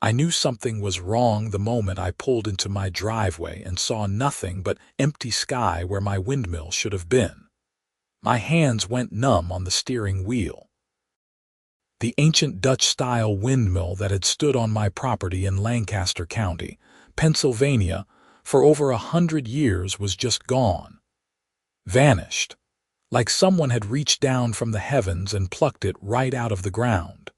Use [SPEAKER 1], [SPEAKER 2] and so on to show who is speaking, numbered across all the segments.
[SPEAKER 1] I knew something was wrong the moment I pulled into my driveway and saw nothing but empty sky where my windmill should have been. My hands went numb on the steering wheel. The ancient Dutch-style windmill that had stood on my property in Lancaster County, Pennsylvania, for over 100 years was just gone. Vanished. Like someone had reached down from the heavens and plucked it right out of the ground.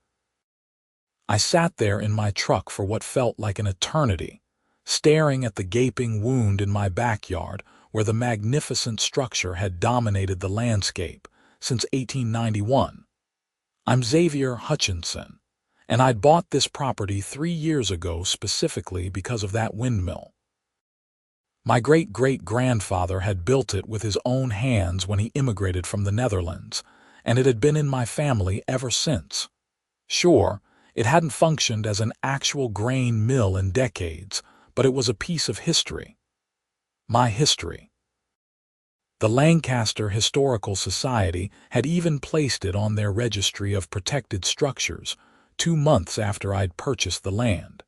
[SPEAKER 1] I sat there in my truck for what felt like an eternity, staring at the gaping wound in my backyard where the magnificent structure had dominated the landscape since 1891. I'm Xavier Hutchinson, and I'd bought this property 3 years ago specifically because of that windmill. My great-great-grandfather had built it with his own hands when he immigrated from the Netherlands, and it had been in my family ever since. Sure, it hadn't functioned as an actual grain mill in decades, but it was a piece of history. My history. The Lancaster Historical Society had even placed it on their registry of protected structures 2 months after I'd purchased the land.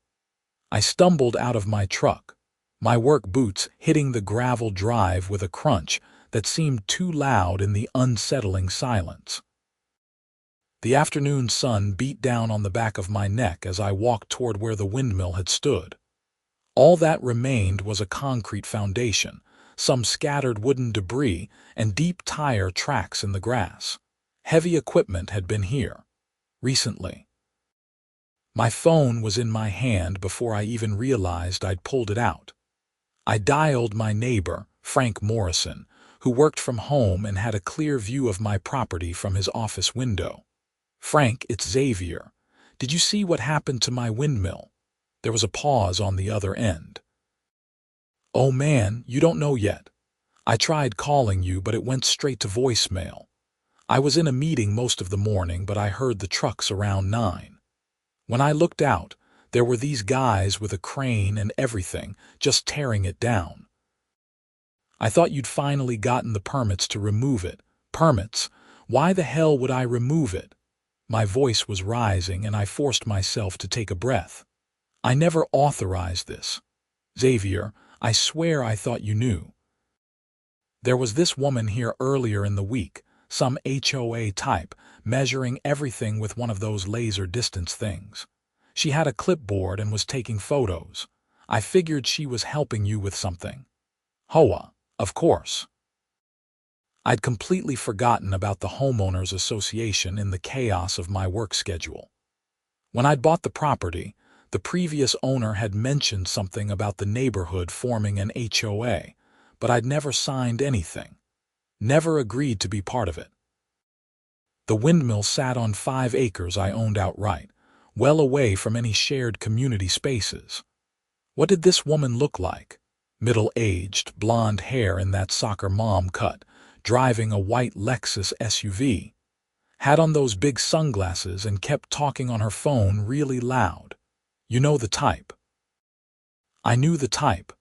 [SPEAKER 1] I stumbled out of my truck, my work boots hitting the gravel drive with a crunch that seemed too loud in the unsettling silence. The afternoon sun beat down on the back of my neck as I walked toward where the windmill had stood. All that remained was a concrete foundation, some scattered wooden debris, and deep tire tracks in the grass. Heavy equipment had been here. Recently. My phone was in my hand before I even realized I'd pulled it out. I dialed my neighbor, Frank Morrison, who worked from home and had a clear view of my property from his office window. "Frank, it's Xavier. Did you see what happened to my windmill?" There was a pause on the other end. "Oh man, you don't know yet. I tried calling you, but it went straight to voicemail. I was in a meeting most of the morning, but I heard the trucks around 9. When I looked out, there were these guys with a crane and everything, just tearing it down. I thought you'd finally gotten the permits to remove it." "Permits? Why the hell would I remove it?" My voice was rising, and I forced myself to take a breath. "I never authorized this. Xavier, I swear I thought you knew. There was this woman here earlier in the week, some HOA type, measuring everything with one of those laser distance things. She had a clipboard and was taking photos. I figured she was helping you with something." "HOA, of course." I'd completely forgotten about the homeowners association in the chaos of my work schedule. When I'd bought the property, the previous owner had mentioned something about the neighborhood forming an HOA, but I'd never signed anything. Never agreed to be part of it. The windmill sat on 5 acres I owned outright, well away from any shared community spaces. What did this woman look like? Middle-aged, blonde hair in that soccer mom cut, driving a white Lexus SUV. Had on those big sunglasses and kept talking on her phone really loud. You know the type. I knew the type.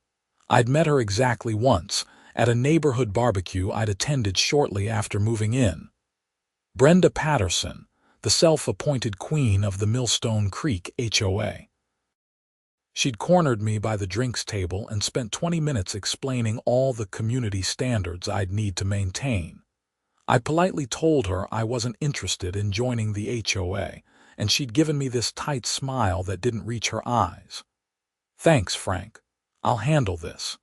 [SPEAKER 1] I'd met her exactly once, at a neighborhood barbecue I'd attended shortly after moving in. Brenda Patterson, the self-appointed queen of the Millstone Creek HOA. She'd cornered me by the drinks table and spent 20 minutes explaining all the community standards I'd need to maintain. I politely told her I wasn't interested in joining the HOA, and she'd given me this tight smile that didn't reach her eyes. "Thanks, Frank. I'll handle this."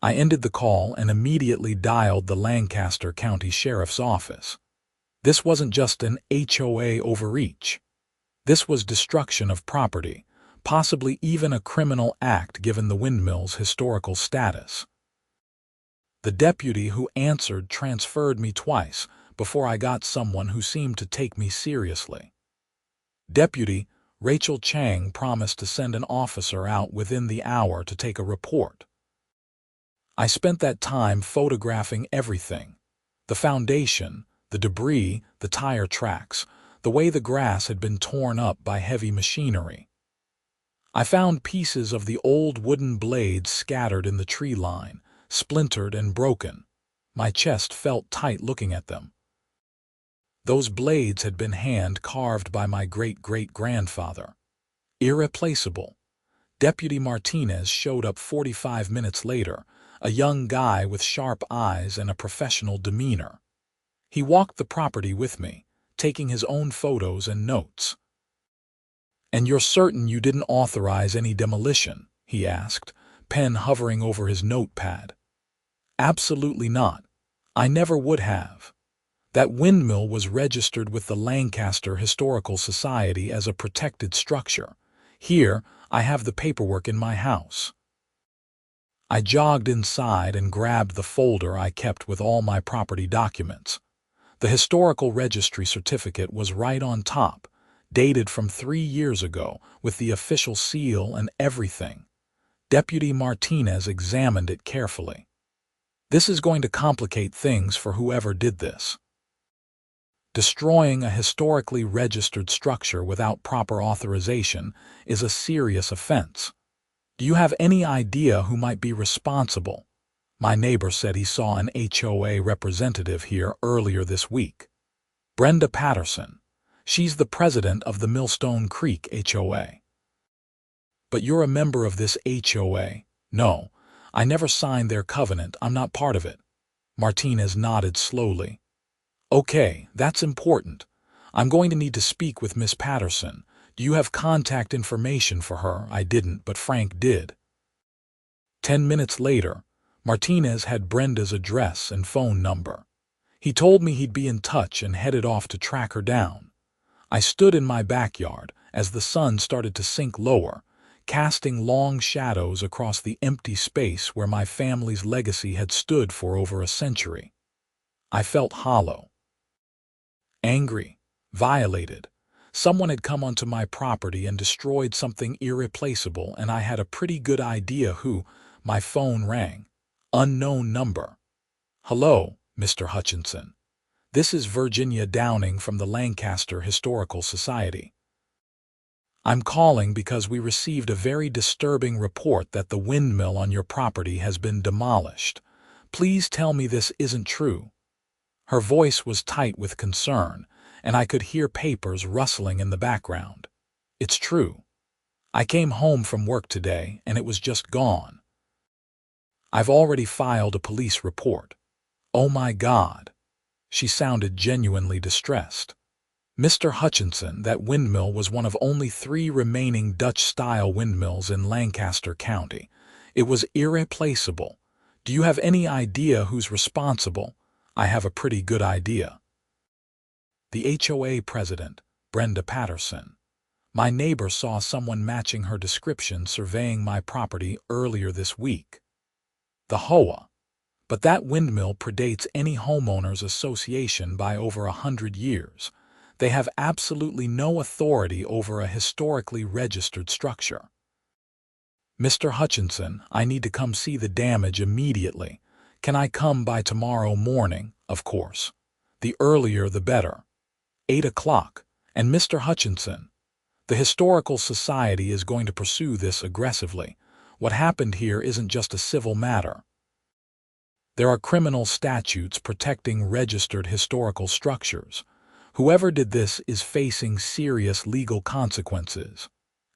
[SPEAKER 1] I ended the call and immediately dialed the Lancaster County Sheriff's Office. This wasn't just an HOA overreach. This was destruction of property, possibly even a criminal act given the windmill's historical status. The deputy who answered transferred me twice before I got someone who seemed to take me seriously. Deputy Rachel Chang promised to send an officer out within the hour to take a report. I spent that time photographing everything: the foundation, the debris, the tire tracks, the way the grass had been torn up by heavy machinery. I found pieces of the old wooden blades scattered in the tree line, splintered and broken. My chest felt tight looking at them. Those blades had been hand-carved by my great-great-grandfather. Irreplaceable. Deputy Martinez showed up 45 minutes later, a young guy with sharp eyes and a professional demeanor. He walked the property with me, taking his own photos and notes. "And you're certain you didn't authorize any demolition?" he asked, pen hovering over his notepad. "Absolutely not. I never would have. That windmill was registered with the Lancaster Historical Society as a protected structure. Here, I have the paperwork in my house." I jogged inside and grabbed the folder I kept with all my property documents. The historical registry certificate was right on top, dated from 3 years ago, with the official seal and everything. Deputy Martinez examined it carefully. "This is going to complicate things for whoever did this. Destroying a historically registered structure without proper authorization is a serious offense. Do you have any idea who might be responsible?" My neighbor said he saw an HOA representative here earlier this week. "Brenda Patterson. She's the president of the Millstone Creek HOA." "But you're a member of this HOA." "No, I never signed their covenant. I'm not part of it." Martinez nodded slowly. "Okay, that's important. I'm going to need to speak with Miss Patterson. Do you have contact information for her?" I didn't, but Frank did. 10 minutes later, Martinez had Brenda's address and phone number. He told me he'd be in touch and headed off to track her down. I stood in my backyard as the sun started to sink lower, casting long shadows across the empty space where my family's legacy had stood for over a century. I felt hollow. Angry, violated. Someone had come onto my property and destroyed something irreplaceable, and I had a pretty good idea who. My phone rang. Unknown number. "Hello, Mr. Hutchinson. This is Virginia Downing from the Lancaster Historical Society. I'm calling because we received a very disturbing report that the windmill on your property has been demolished. Please tell me this isn't true." Her voice was tight with concern, and I could hear papers rustling in the background. "It's true. I came home from work today, and it was just gone. I've already filed a police report." "Oh my God." She sounded genuinely distressed. "Mr. Hutchinson, that windmill was one of only 3 remaining Dutch-style windmills in Lancaster County. It was irreplaceable. Do you have any idea who's responsible?" "I have a pretty good idea. The HOA president, Brenda Patterson. My neighbor saw someone matching her description surveying my property earlier this week." "The HOA. But that windmill predates any homeowners association by over 100 years. They have absolutely no authority over a historically registered structure." "Mr. Hutchinson, I need to come see the damage immediately. Can I come by tomorrow morning?" "Of course. The earlier the better." 8 o'clock. "And Mr. Hutchinson, the Historical Society is going to pursue this aggressively. What happened here isn't just a civil matter. There are criminal statutes protecting registered historical structures. Whoever did this is facing serious legal consequences."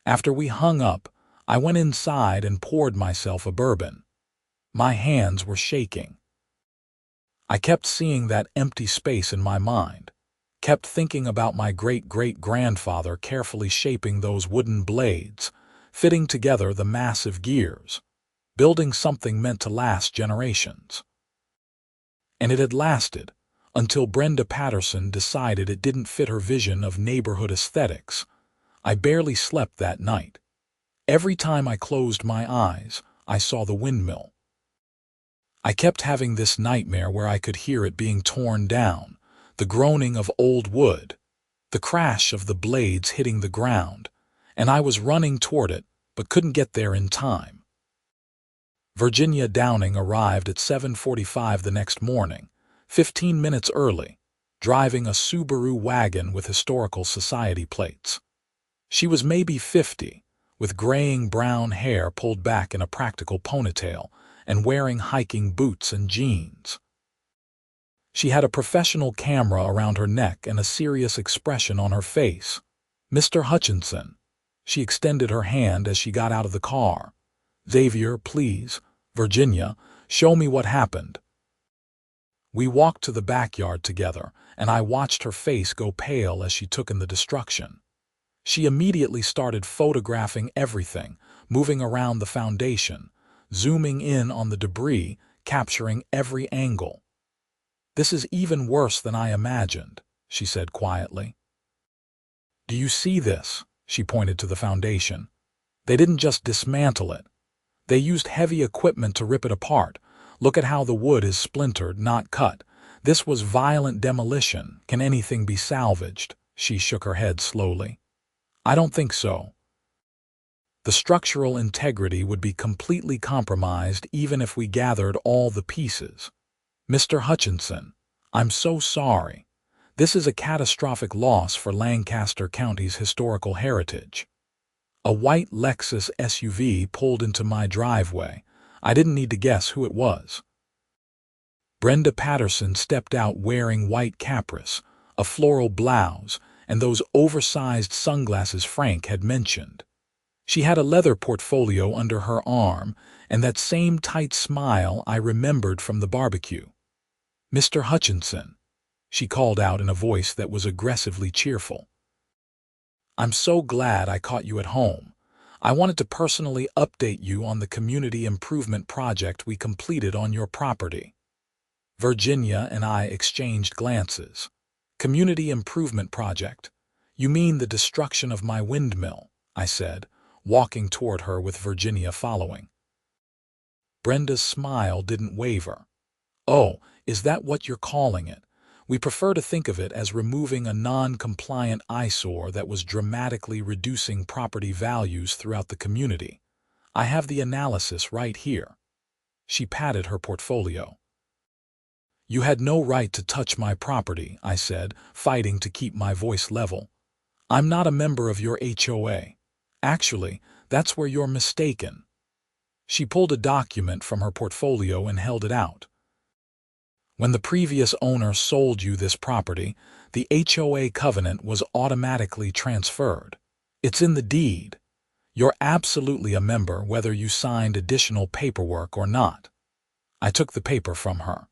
[SPEAKER 1] After we hung up, I went inside and poured myself a bourbon. My hands were shaking. I kept seeing that empty space in my mind, kept thinking about my great-great-grandfather carefully shaping those wooden blades, fitting together the massive gears, building something meant to last generations. And it had lasted, until Brenda Patterson decided it didn't fit her vision of neighborhood aesthetics. I barely slept that night. Every time I closed my eyes, I saw the windmill. I kept having this nightmare where I could hear it being torn down, the groaning of old wood, the crash of the blades hitting the ground, and I was running toward it, but couldn't get there in time. Virginia Downing arrived at 7:45 the next morning, 15 minutes early, driving a Subaru wagon with Historical Society plates. She was maybe 50, with graying brown hair pulled back in a practical ponytail, and wearing hiking boots and jeans. She had a professional camera around her neck and a serious expression on her face. "Mr. Hutchinson, She extended her hand as she got out of the car. "Xavier, please. Virginia, show me what happened." We walked to the backyard together, and I watched her face go pale as she took in the destruction. She immediately started photographing everything, moving around the foundation, zooming in on the debris, capturing every angle. "This is even worse than I imagined," she said quietly. "Do you see this?" She pointed to the foundation. "They didn't just dismantle it. They used heavy equipment to rip it apart. Look at how the wood is splintered, not cut. This was violent demolition. Can anything be salvaged?" She shook her head slowly. "I don't think so. The structural integrity would be completely compromised even if we gathered all the pieces. Mr. Hutchinson, I'm so sorry. This is a catastrophic loss for Lancaster County's historical heritage." A white Lexus SUV pulled into my driveway. I didn't need to guess who it was. Brenda Patterson stepped out wearing white capris, a floral blouse, and those oversized sunglasses Frank had mentioned. She had a leather portfolio under her arm and that same tight smile I remembered from the barbecue. "Mr. Hutchinson," she called out in a voice that was aggressively cheerful. "I'm so glad I caught you at home. I wanted to personally update you on the community improvement project we completed on your property." Virginia and I exchanged glances. "Community improvement project? You mean the destruction of my windmill?" I said, walking toward her with Virginia following. Brenda's smile didn't waver. "Oh, is that what you're calling it? We prefer to think of it as removing a non-compliant eyesore that was dramatically reducing property values throughout the community. I have the analysis right here." She patted her portfolio. "You had no right to touch my property," I said, fighting to keep my voice level. "I'm not a member of your HOA. Actually, that's where you're mistaken." She pulled a document from her portfolio and held it out. "When the previous owner sold you this property, the HOA covenant was automatically transferred. It's in the deed. You're absolutely a member whether you signed additional paperwork or not." I took the paper from her.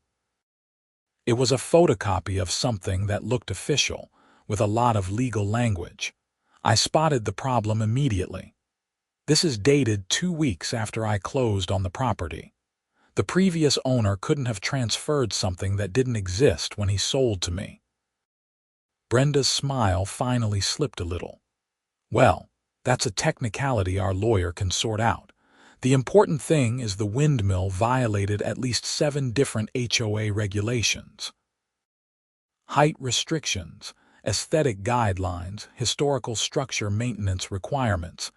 [SPEAKER 1] It was a photocopy of something that looked official, with a lot of legal language. I spotted the problem immediately. "This is dated 2 weeks after I closed on the property. The previous owner couldn't have transferred something that didn't exist when he sold to me." Brenda's smile finally slipped a little. "Well, that's a technicality our lawyer can sort out. The important thing is the windmill violated at least 7 different HOA regulations. Height restrictions, aesthetic guidelines, historical structure maintenance requirements.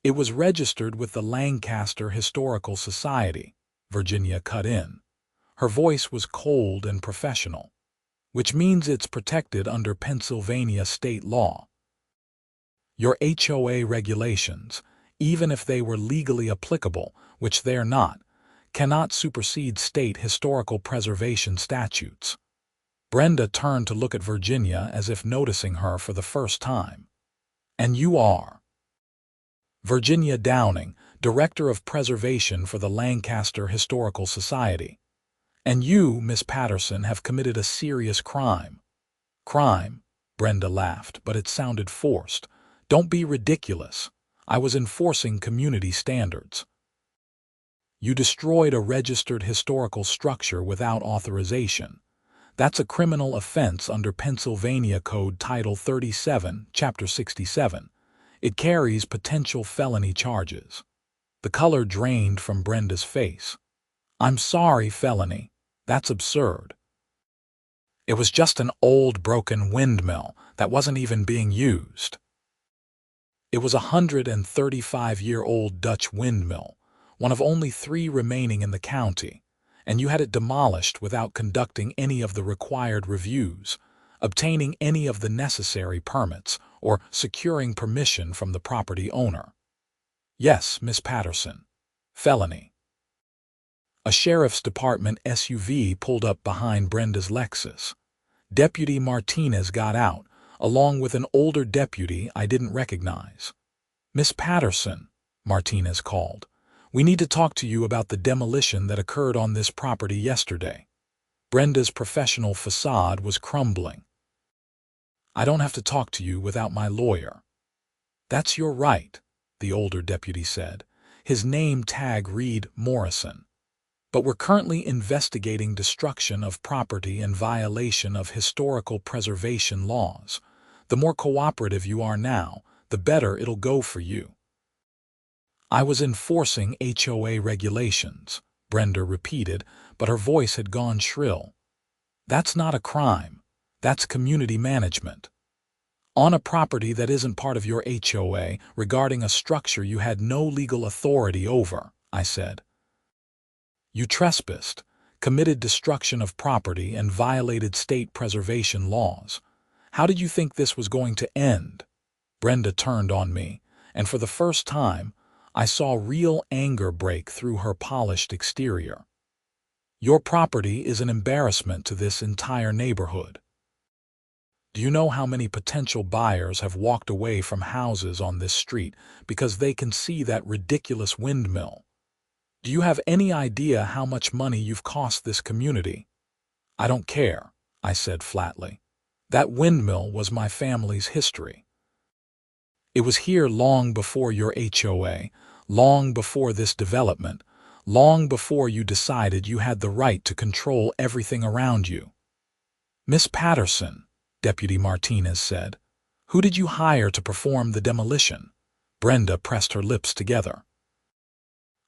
[SPEAKER 1] It was registered with the Lancaster Historical Society," Virginia cut in. Her voice was cold and professional. "Which means it's protected under Pennsylvania state law. Your HOA regulations, even if they were legally applicable, which they're not, cannot supersede state historical preservation statutes." Brenda turned to look at Virginia as if noticing her for the first time. "And you are?" "Virginia Downing, Director of Preservation for the Lancaster Historical Society. And you, Miss Patterson, have committed a serious crime." "Crime?" Brenda laughed, but it sounded forced. "Don't be ridiculous. I was enforcing community standards." "You destroyed a registered historical structure without authorization. That's a criminal offense under Pennsylvania Code Title 37, Chapter 67. It carries potential felony charges." The color drained from Brenda's face. "I'm sorry, felony. That's absurd. It was just an old broken windmill that wasn't even being used." It was a 135-year-old Dutch windmill, one of only 3 remaining in the county, and you had it demolished without conducting any of the required reviews, obtaining any of the necessary permits, or securing permission from the property owner. "Yes, Miss Patterson. Felony." A sheriff's department SUV pulled up behind Brenda's Lexus. Deputy Martinez got out, along with an older deputy I didn't recognize. Miss Patterson, Martinez called. We need to talk to you about the demolition that occurred on this property yesterday. Brenda's professional facade was crumbling. I don't have to talk to you without my lawyer. That's your right, the older deputy said. His name tag read Morrison. But we're currently investigating destruction of property and violation of historical preservation laws. The more cooperative you are now, the better it'll go for you. I was enforcing HOA regulations, Brenda repeated, but her voice had gone shrill. That's not a crime. That's community management. On a property that isn't part of your HOA, regarding a structure you had no legal authority over, I said. You trespassed, committed destruction of property, and violated state preservation laws. How did you think this was going to end? Brenda turned on me, and for the first time, I saw real anger break through her polished exterior. Your property is an embarrassment to this entire neighborhood. Do you know how many potential buyers have walked away from houses on this street because they can see that ridiculous windmill? Do you have any idea how much money you've cost this community? I don't care, I said flatly. That windmill was my family's history. It was here long before your HOA, long before this development, long before you decided you had the right to control everything around you. Miss Patterson, Deputy Martinez said, who did you hire to perform the demolition? Brenda pressed her lips together.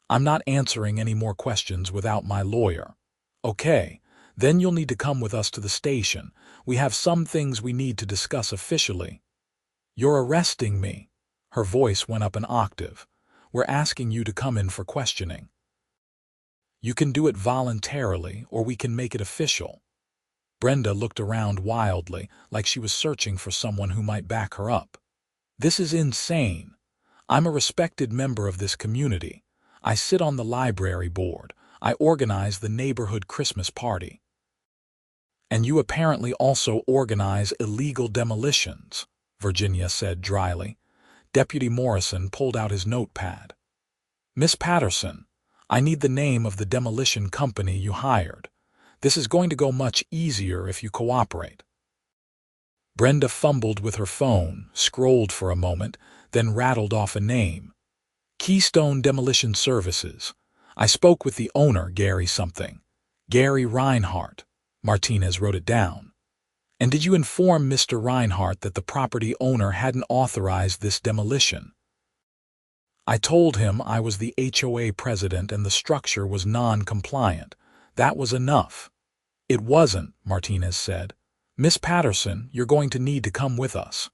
[SPEAKER 1] I'm not answering any more questions without my lawyer. Okay, then you'll need to come with us to the station. We have some things we need to discuss officially. You're arresting me. Her voice went up an octave. We're asking you to come in for questioning. You can do it voluntarily, or we can make it official. Brenda looked around wildly, like she was searching for someone who might back her up. This is insane. I'm a respected member of this community. I sit on the library board. I organize the neighborhood Christmas party. And you apparently also organize illegal demolitions, Virginia said dryly. Deputy Morrison pulled out his notepad. Miss Patterson, I need the name of the demolition company you hired. This is going to go much easier if you cooperate. Brenda fumbled with her phone, scrolled for a moment, then rattled off a name. Keystone Demolition Services. I spoke with the owner, Gary something. Gary Reinhardt. Martinez wrote it down. And did you inform Mr. Reinhardt that the property owner hadn't authorized this demolition? I told him I was the HOA president and the structure was non-compliant. That was enough. It wasn't, Martinez said. Miss Patterson, you're going to need to come with us.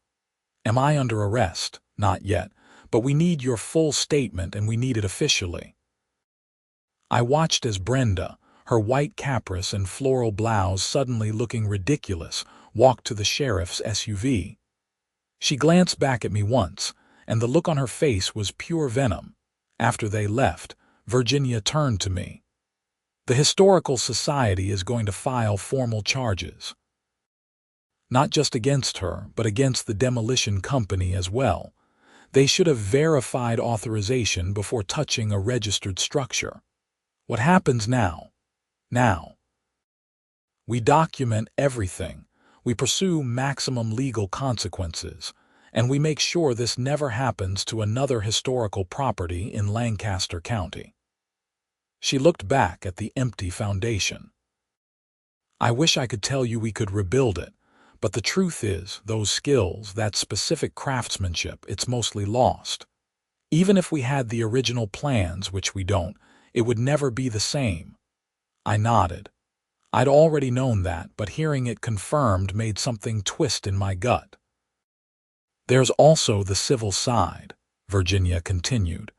[SPEAKER 1] Am I under arrest? Not yet, but we need your full statement and we need it officially. I watched as Brenda, her white caprice and floral blouse suddenly looking ridiculous, walked to the sheriff's SUV. She glanced back at me once, and the look on her face was pure venom. After they left, Virginia turned to me. The Historical Society is going to file formal charges. Not just against her, but against the demolition company as well. They should have verified authorization before touching a registered structure. What happens now? Now. We document everything. We pursue maximum legal consequences, and we make sure this never happens to another historical property in Lancaster County. She looked back at the empty foundation. I wish I could tell you we could rebuild it, but the truth is, those skills, that specific craftsmanship, it's mostly lost. Even if we had the original plans, which we don't, it would never be the same. I nodded. I'd already known that, but hearing it confirmed made something twist in my gut. There's also the civil side, Virginia continued.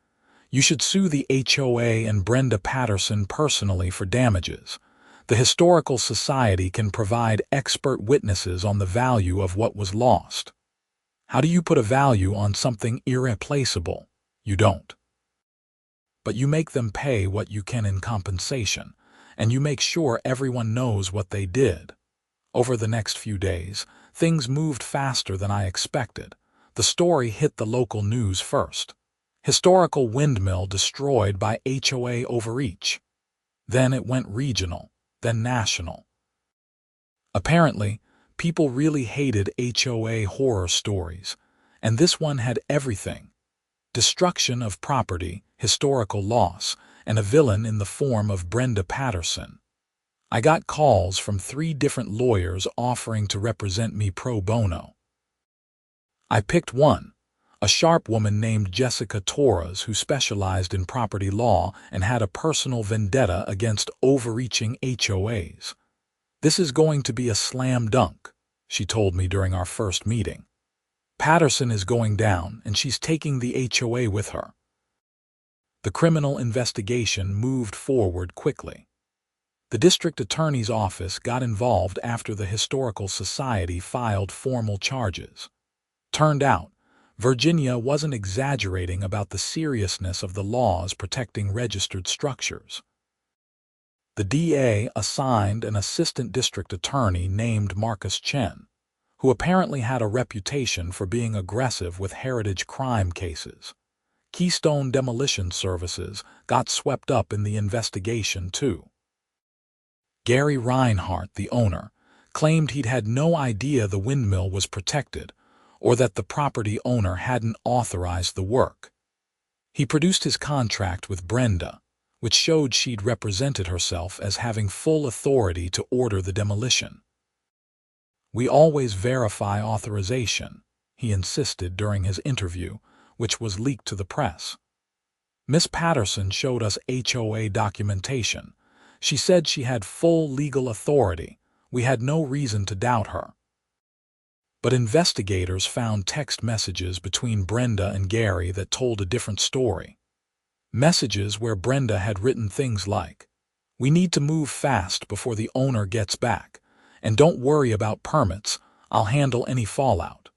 [SPEAKER 1] You should sue the HOA and Brenda Patterson personally for damages. The Historical Society can provide expert witnesses on the value of what was lost. How do you put a value on something irreplaceable? You don't. But you make them pay what you can in compensation, and you make sure everyone knows what they did. Over the next few days, things moved faster than I expected. The story hit the local news first. Historical windmill destroyed by HOA overreach. Then it went regional, then national. Apparently, people really hated HOA horror stories, and this one had everything: destruction of property, historical loss, and a villain in the form of Brenda Patterson. I got calls from 3 different lawyers offering to represent me pro bono. I picked one, a sharp woman named Jessica Torres who specialized in property law and had a personal vendetta against overreaching HOAs. "This is going to be a slam dunk," she told me during our first meeting. "Patterson is going down, and she's taking the HOA with her." The criminal investigation moved forward quickly. The district attorney's office got involved after the Historical Society filed formal charges. Turned out, Virginia wasn't exaggerating about the seriousness of the laws protecting registered structures. The DA assigned an assistant district attorney named Marcus Chen, who apparently had a reputation for being aggressive with heritage crime cases. Keystone Demolition Services got swept up in the investigation too. Gary Reinhardt, the owner, claimed he'd had no idea the windmill was protected or that the property owner hadn't authorized the work. He produced his contract with Brenda, which showed she'd represented herself as having full authority to order the demolition. "We always verify authorization," he insisted during his interview, which was leaked to the press. "Miss Patterson showed us HOA documentation. She said she had full legal authority. We had no reason to doubt her." But investigators found text messages between Brenda and Gary that told a different story. Messages where Brenda had written things like, "We need to move fast before the owner gets back, and don't worry about permits, I'll handle any fallout."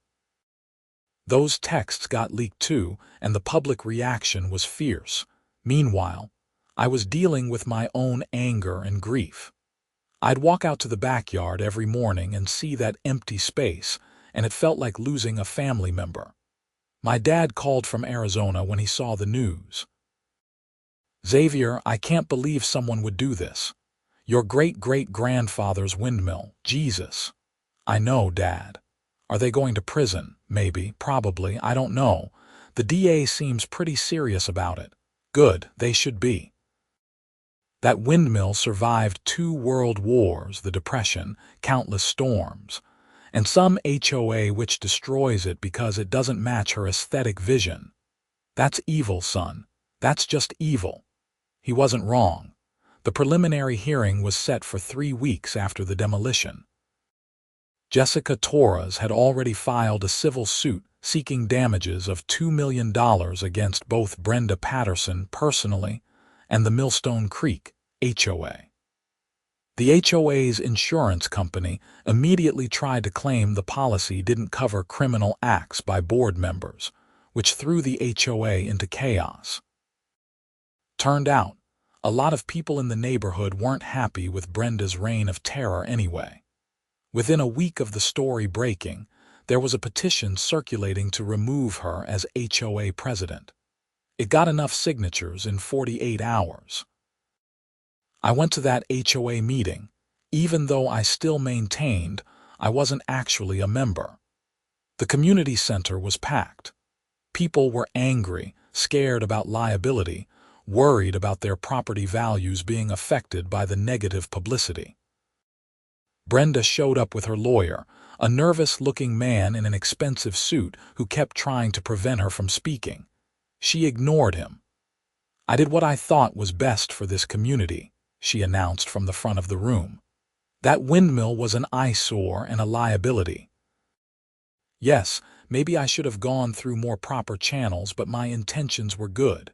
[SPEAKER 1] Those texts got leaked too, and the public reaction was fierce. Meanwhile, I was dealing with my own anger and grief. I'd walk out to the backyard every morning and see that empty space, and it felt like losing a family member. My dad called from Arizona when he saw the news. "Xavier, I can't believe someone would do this. Your great-great-grandfather's windmill, Jesus." "I know, Dad. Are they going to prison? Maybe, probably, I don't know. The DA seems pretty serious about it." "Good, they should be." That windmill survived 2 world wars, the Depression, countless storms, and some HOA which destroys it because it doesn't match her aesthetic vision. That's evil, son. That's just evil. He wasn't wrong. The preliminary hearing was set for 3 weeks after the demolition. Jessica Torres had already filed a civil suit seeking damages of $2 million against both Brenda Patterson personally and the Millstone Creek HOA. The HOA's insurance company immediately tried to claim the policy didn't cover criminal acts by board members, which threw the HOA into chaos. Turned out, a lot of people in the neighborhood weren't happy with Brenda's reign of terror anyway. Within a week of the story breaking, there was a petition circulating to remove her as HOA president. It got enough signatures in 48 hours. I went to that HOA meeting, even though I still maintained I wasn't actually a member. The community center was packed. People were angry, scared about liability, worried about their property values being affected by the negative publicity. Brenda showed up with her lawyer, a nervous-looking man in an expensive suit who kept trying to prevent her from speaking. She ignored him. "I did what I thought was best for this community," she announced from the front of the room. "That windmill was an eyesore and a liability. Yes, maybe I should have gone through more proper channels, but my intentions were good."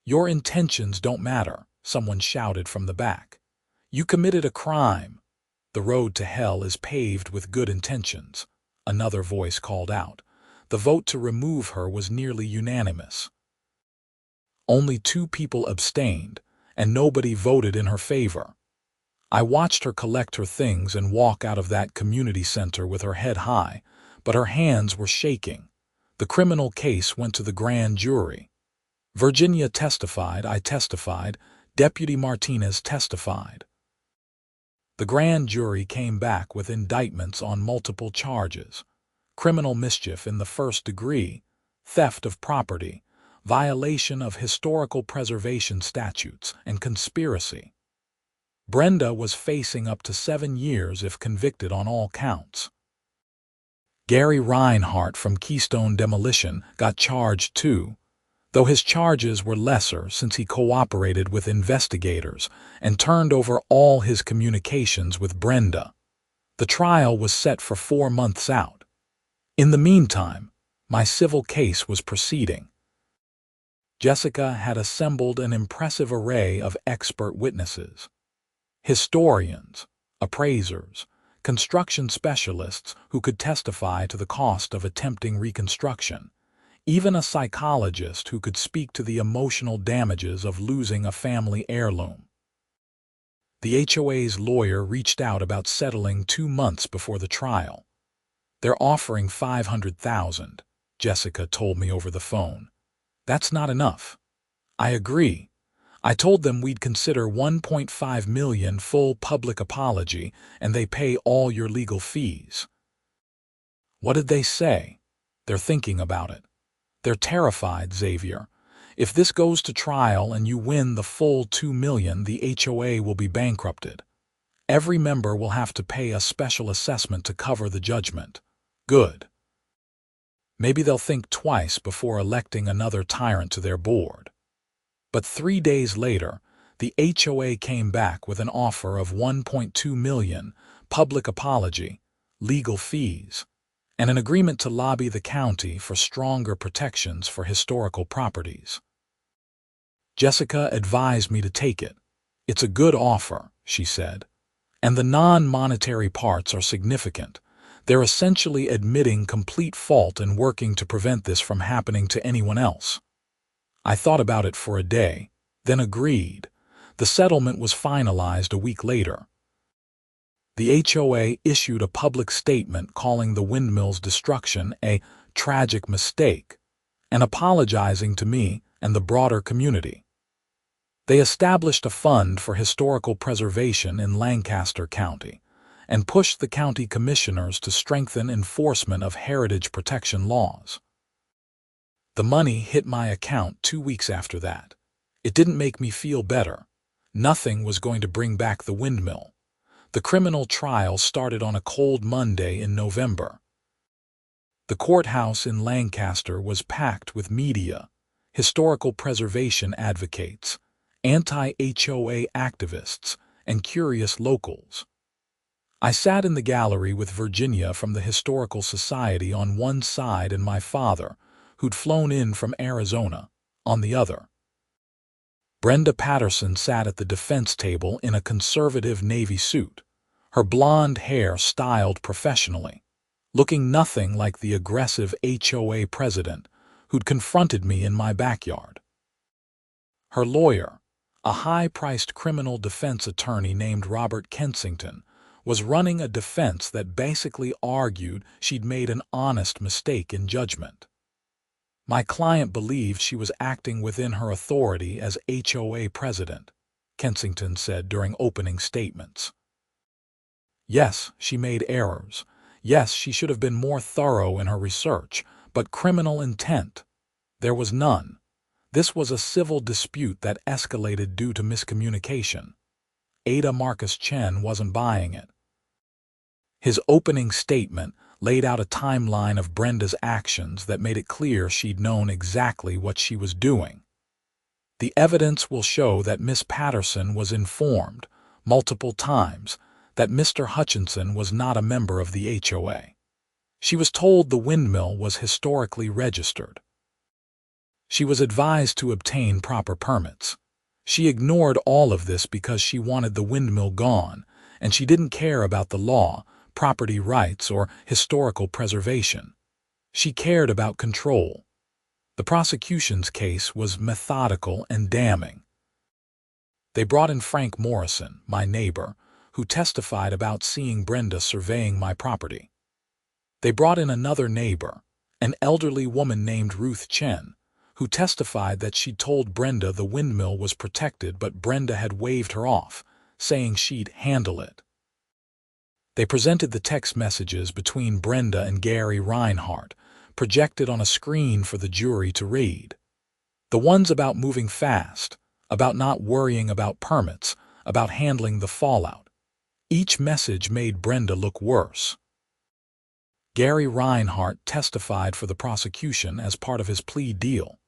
[SPEAKER 1] "Your intentions don't matter," someone shouted from the back. "You committed a crime. The road to hell is paved with good intentions," another voice called out. The vote to remove her was nearly unanimous. Only 2 people abstained, and nobody voted in her favor. I watched her collect her things and walk out of that community center with her head high, but her hands were shaking. The criminal case went to the grand jury. Virginia testified, I testified, Deputy Martinez testified. The grand jury came back with indictments on multiple charges: criminal mischief in the first degree, theft of property, violation of historical preservation statutes, and conspiracy. Brenda was facing up to 7 years if convicted on all counts. Gary Reinhardt from Keystone Demolition got charged too, though his charges were lesser since he cooperated with investigators and turned over all his communications with Brenda. The trial was set for 4 months out. In the meantime, my civil case was proceeding. Jessica had assembled an impressive array of expert witnesses: historians, appraisers, construction specialists who could testify to the cost of attempting reconstruction, even a psychologist who could speak to the emotional damages of losing a family heirloom. The HOA's lawyer reached out about settling 2 months before the trial. "They're offering $500,000, Jessica told me over the phone. "That's not enough." I agree. I told them we'd consider $1.5 million full public apology and they pay all your legal fees. What did they say? "They're thinking about it. They're terrified, Xavier. If this goes to trial and you win the full $2 million, the HOA will be bankrupted. Every member will have to pay a special assessment to cover the judgment." Good. Maybe they'll think twice before electing another tyrant to their board. But 3 days later, the HOA came back with an offer of $1.2 million, public apology, legal fees, and an agreement to lobby the county for stronger protections for historical properties. Jessica advised me to take it. "It's a good offer," she said, "and the non-monetary parts are significant. They're essentially admitting complete fault and working to prevent this from happening to anyone else." I thought about it for a day, then agreed. The settlement was finalized a week later. The HOA issued a public statement calling the windmill's destruction a tragic mistake and apologizing to me and the broader community. They established a fund for historical preservation in Lancaster County and pushed the county commissioners to strengthen enforcement of heritage protection laws. The money hit my account 2 weeks after that. It didn't make me feel better. Nothing was going to bring back the windmill. The criminal trial started on a cold Monday in November. The courthouse in Lancaster was packed with media, historical preservation advocates, anti-HOA activists, and curious locals. I sat in the gallery with Virginia from the Historical Society on one side and my father, who'd flown in from Arizona, on the other. Brenda Patterson sat at the defense table in a conservative navy suit, her blonde hair styled professionally, looking nothing like the aggressive HOA president who'd confronted me in my backyard. Her lawyer, a high-priced criminal defense attorney named Robert Kensington, was running a defense that basically argued she'd made an honest mistake in judgment. My client believed she was acting within her authority as HOA president, Kensington said during opening statements. Yes, she made errors. Yes, she should have been more thorough in her research, but criminal intent, there was none. This was a civil dispute that escalated due to miscommunication. Ada Marcus Chen wasn't buying it. His opening statement laid out a timeline of Brenda's actions that made it clear she'd known exactly what she was doing. The evidence will show that Miss Patterson was informed, multiple times, that Mr. Hutchinson was not a member of the HOA. She was told the windmill was historically registered. She was advised to obtain proper permits. She ignored all of this because she wanted the windmill gone, and she didn't care about the law, property rights, or historical preservation. She cared about control. The prosecution's case was methodical and damning. They brought in Frank Morrison, my neighbor, who testified about seeing Brenda surveying my property. They brought in another neighbor, an elderly woman named Ruth Chen, who testified that she'd told Brenda the windmill was protected, but Brenda had waved her off, saying she'd handle it. They presented the text messages between Brenda and Gary Reinhardt, projected on a screen for the jury to read. The ones about moving fast, about not worrying about permits, about handling the fallout. Each message made Brenda look worse. Gary Reinhardt testified for the prosecution as part of his plea deal.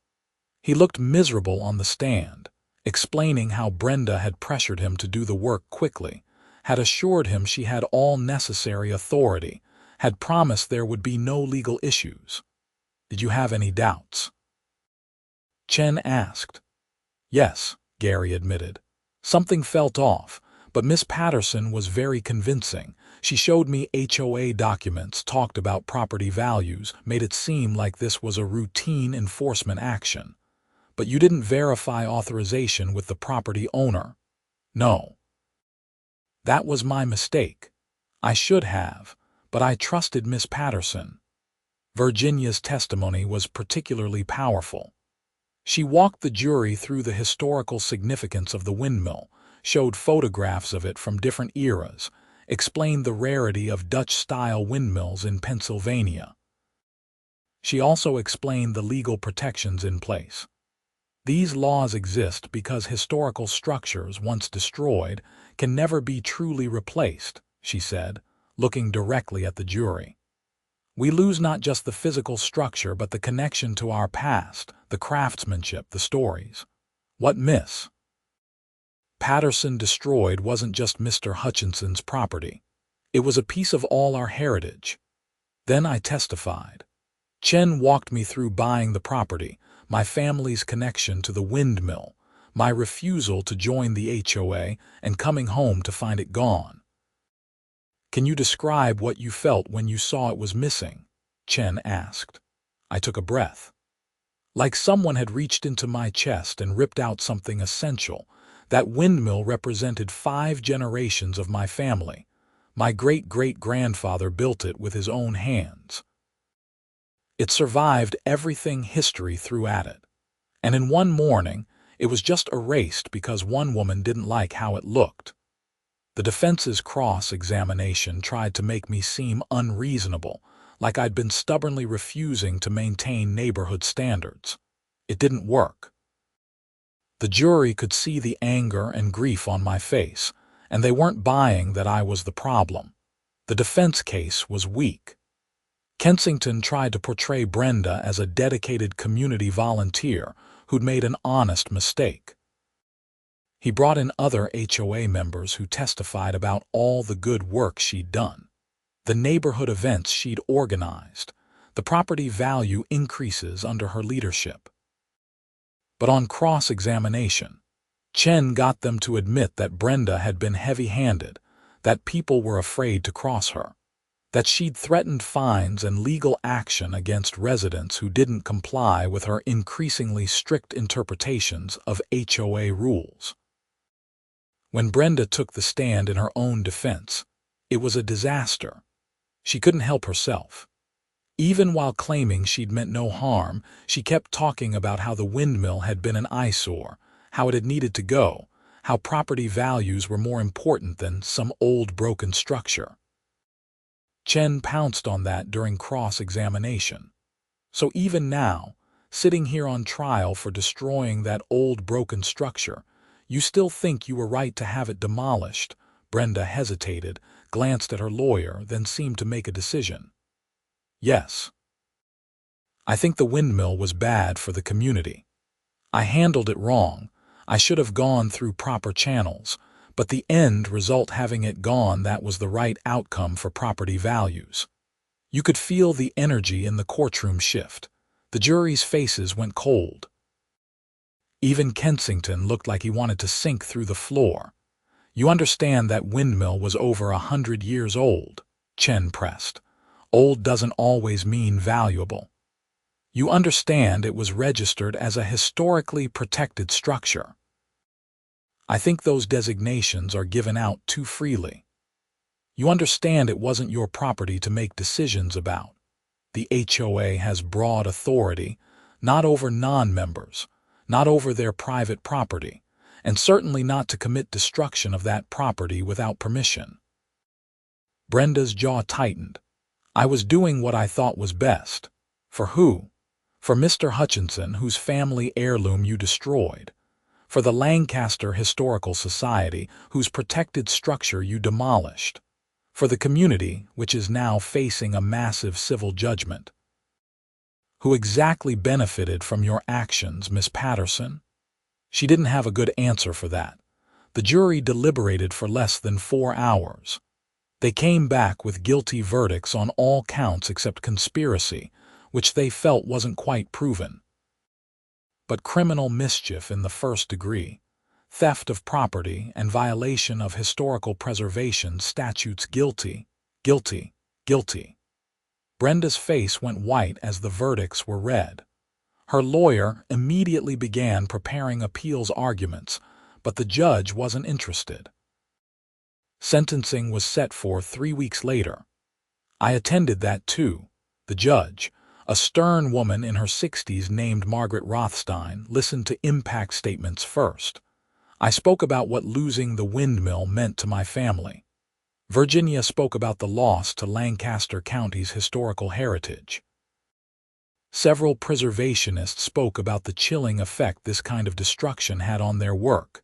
[SPEAKER 1] He looked miserable on the stand, explaining how Brenda had pressured him to do the work quickly, had assured him she had all necessary authority, had promised there would be no legal issues. "Did you have any doubts?" Chen asked. "Yes," Gary admitted. "Something felt off, but Miss Patterson was very convincing. She showed me HOA documents, talked about property values, made it seem like this was a routine enforcement action. But you didn't verify authorization with the property owner." "No." "That was my mistake. I should have, but I trusted Miss Patterson." Virginia's testimony was particularly powerful. She walked the jury through the historical significance of the windmill, showed photographs of it from different eras, explained the rarity of Dutch-style windmills in Pennsylvania. She also explained the legal protections in place. These laws exist because historical structures, once destroyed, can never be truly replaced, she said, looking directly at the jury. We lose not just the physical structure but the connection to our past, the craftsmanship, the stories. What Miss Patterson destroyed wasn't just Mr. Hutchinson's property. It was a piece of all our heritage. Then I testified. Chen walked me through buying the property, my family's connection to the windmill, my refusal to join the HOA, and coming home to find it gone. "Can you describe what you felt when you saw it was missing?" Chen asked. I took a breath. Like someone had reached into my chest and ripped out something essential. That windmill represented 5 generations of my family. My great-great-grandfather built it with his own hands. It survived everything history threw at it. And in one morning, it was just erased because one woman didn't like how it looked. The defense's cross-examination tried to make me seem unreasonable, like I'd been stubbornly refusing to maintain neighborhood standards. It didn't work. The jury could see the anger and grief on my face, and they weren't buying that I was the problem. The defense case was weak. Kensington tried to portray Brenda as a dedicated community volunteer who'd made an honest mistake. He brought in other HOA members who testified about all the good work she'd done, the neighborhood events she'd organized, the property value increases under her leadership. But on cross-examination, Chen got them to admit that Brenda had been heavy-handed, that people were afraid to cross her, that she'd threatened fines and legal action against residents who didn't comply with her increasingly strict interpretations of HOA rules. When Brenda took the stand in her own defense, it was a disaster. She couldn't help herself. Even while claiming she'd meant no harm, she kept talking about how the windmill had been an eyesore, how it had needed to go, how property values were more important than some old broken structure. Chen pounced on that during cross-examination. So even now, sitting here on trial for destroying that old broken structure, you still think you were right to have it demolished? Brenda hesitated, glanced at her lawyer, then seemed to make a decision. Yes. I think the windmill was bad for the community. I handled it wrong. I should have gone through proper channels. But the end result, having it gone, that was the right outcome for property values. You could feel the energy in the courtroom shift. The jury's faces went cold. Even Kensington looked like he wanted to sink through the floor. You understand that windmill was over 100 years old, Chen pressed. Old doesn't always mean valuable. You understand it was registered as a historically protected structure. I think those designations are given out too freely. You understand it wasn't your property to make decisions about. The HOA has broad authority, not over non-members, not over their private property, and certainly not to commit destruction of that property without permission. Brenda's jaw tightened. I was doing what I thought was best. For who? For Mr. Hutchinson, whose family heirloom you destroyed. For the Lancaster Historical Society, whose protected structure you demolished. For the community, which is now facing a massive civil judgment. Who exactly benefited from your actions, Miss Patterson? She didn't have a good answer for that. The jury deliberated for less than 4 hours. They came back with guilty verdicts on all counts except conspiracy, which they felt wasn't quite proven. But criminal mischief in the first degree, theft of property, and violation of historical preservation statutes guilty, guilty, guilty. Brenda's face went white as the verdicts were read. Her lawyer immediately began preparing appeals arguments, but the judge wasn't interested. Sentencing was set for 3 weeks later. I attended that too. The judge, a stern woman in her 60s named Margaret Rothstein, listened to impact statements first. I spoke about what losing the Windmill meant to my family. Virginia spoke about the loss to Lancaster County's historical heritage. Several preservationists spoke about the chilling effect this kind of destruction had on their work.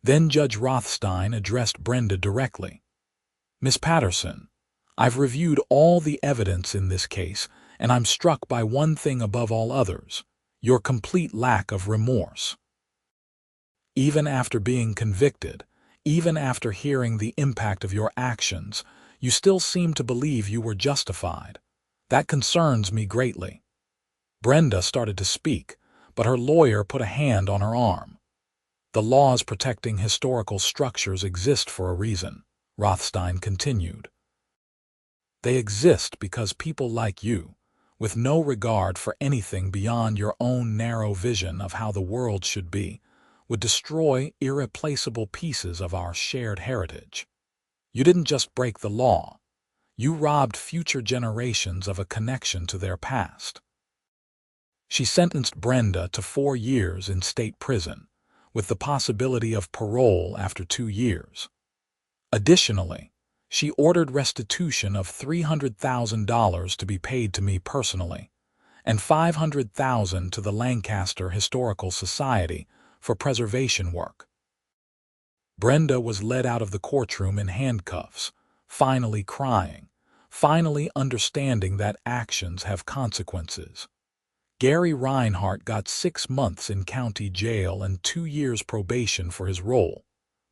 [SPEAKER 1] Then Judge Rothstein addressed Brenda directly. Miss Patterson, I've reviewed all the evidence in this case, and I'm struck by one thing above all others, your complete lack of remorse. Even after being convicted, even after hearing the impact of your actions, you still seem to believe you were justified. That concerns me greatly. Brenda started to speak, but her lawyer put a hand on her arm. The laws protecting historical structures exist for a reason, Rothstein continued. They exist because people like you, with no regard for anything beyond your own narrow vision of how the world should be, would destroy irreplaceable pieces of our shared heritage. You didn't just break the law. You robbed future generations of a connection to their past. She sentenced Brenda to 4 years in state prison, with the possibility of parole after 2 years. Additionally, she ordered restitution of $300,000 to be paid to me personally, and $500,000 to the Lancaster Historical Society for preservation work. Brenda was led out of the courtroom in handcuffs, finally crying, finally understanding that actions have consequences. Gary Reinhardt got 6 months in county jail and 2 years probation for his role,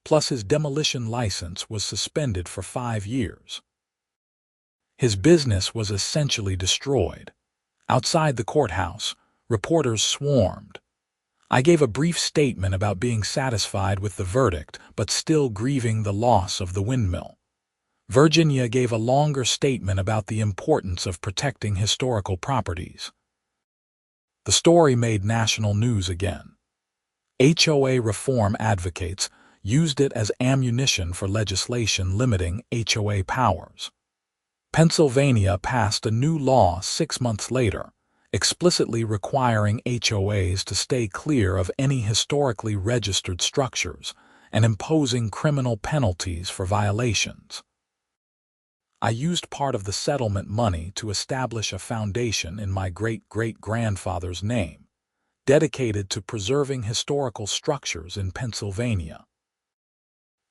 [SPEAKER 1] plus his demolition license was suspended for 5 years. His business was essentially destroyed. Outside the courthouse, reporters swarmed. I gave a brief statement about being satisfied with the verdict, but still grieving the loss of the Windmill. Virginia gave a longer statement about the importance of protecting historical properties. The story made national news again. HOA reform advocates used it as ammunition for legislation limiting HOA powers. Pennsylvania passed a new law 6 months later, explicitly requiring HOAs to stay clear of any historically registered structures and imposing criminal penalties for violations. I used part of the settlement money to establish a foundation in my great-great-grandfather's name, dedicated to preserving historical structures in Pennsylvania.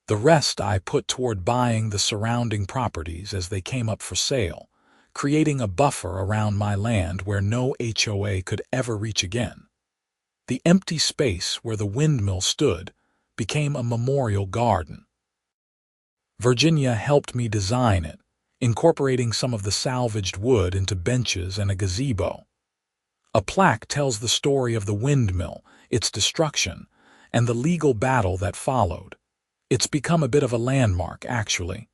[SPEAKER 1] The rest I put toward buying the surrounding properties as they came up for sale, creating a buffer around my land where no HOA could ever reach again. The empty space where the Windmill stood became a memorial garden. Virginia helped me design it, incorporating some of the salvaged wood into benches and a gazebo. A plaque tells the story of the Windmill, its destruction, and the legal battle that followed. It's become a bit of a landmark, actually.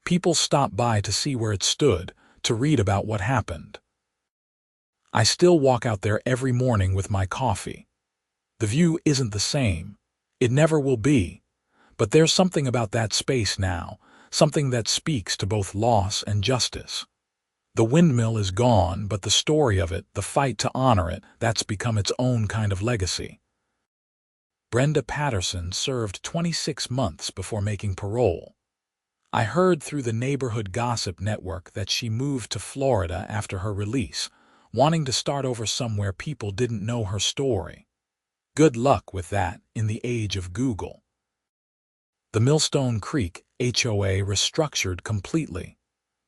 [SPEAKER 1] People stop by to see where it stood, to read about what happened. I still walk out there every morning with my coffee. The view isn't the same. It never will be. But there's something about that space now, something that speaks to both loss and justice. The windmill is gone, but the story of it, the fight to honor it, that's become its own kind of legacy. Brenda Patterson served 26 months before making parole. I heard through the neighborhood gossip network that she moved to Florida after her release, wanting to start over somewhere people didn't know her story. Good luck with that in the age of Google. The Millstone Creek HOA restructured completely,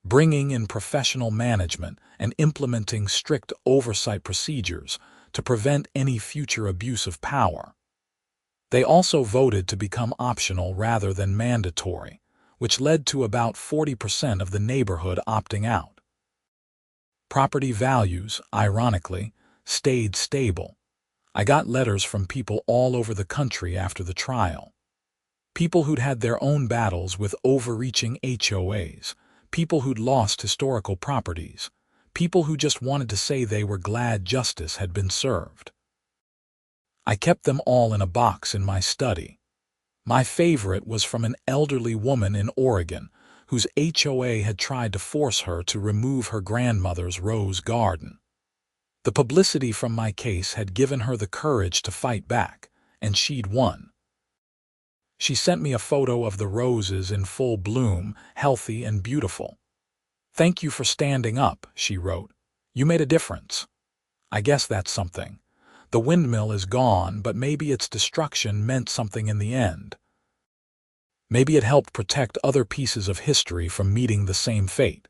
[SPEAKER 1] bringing in professional management and implementing strict oversight procedures to prevent any future abuse of power. They also voted to become optional rather than mandatory, which led to about 40% of the neighborhood opting out. Property values, ironically, stayed stable. I got letters from people all over the country after the trial. People who'd had their own battles with overreaching HOAs, people who'd lost historical properties, people who just wanted to say they were glad justice had been served. I kept them all in a box in my study. My favorite was from an elderly woman in Oregon whose HOA had tried to force her to remove her grandmother's rose garden. The publicity from my case had given her the courage to fight back, and she'd won. She sent me a photo of the roses in full bloom, healthy and beautiful. "Thank you for standing up," she wrote. "You made a difference." I guess that's something. The windmill is gone, but maybe its destruction meant something in the end. Maybe it helped protect other pieces of history from meeting the same fate.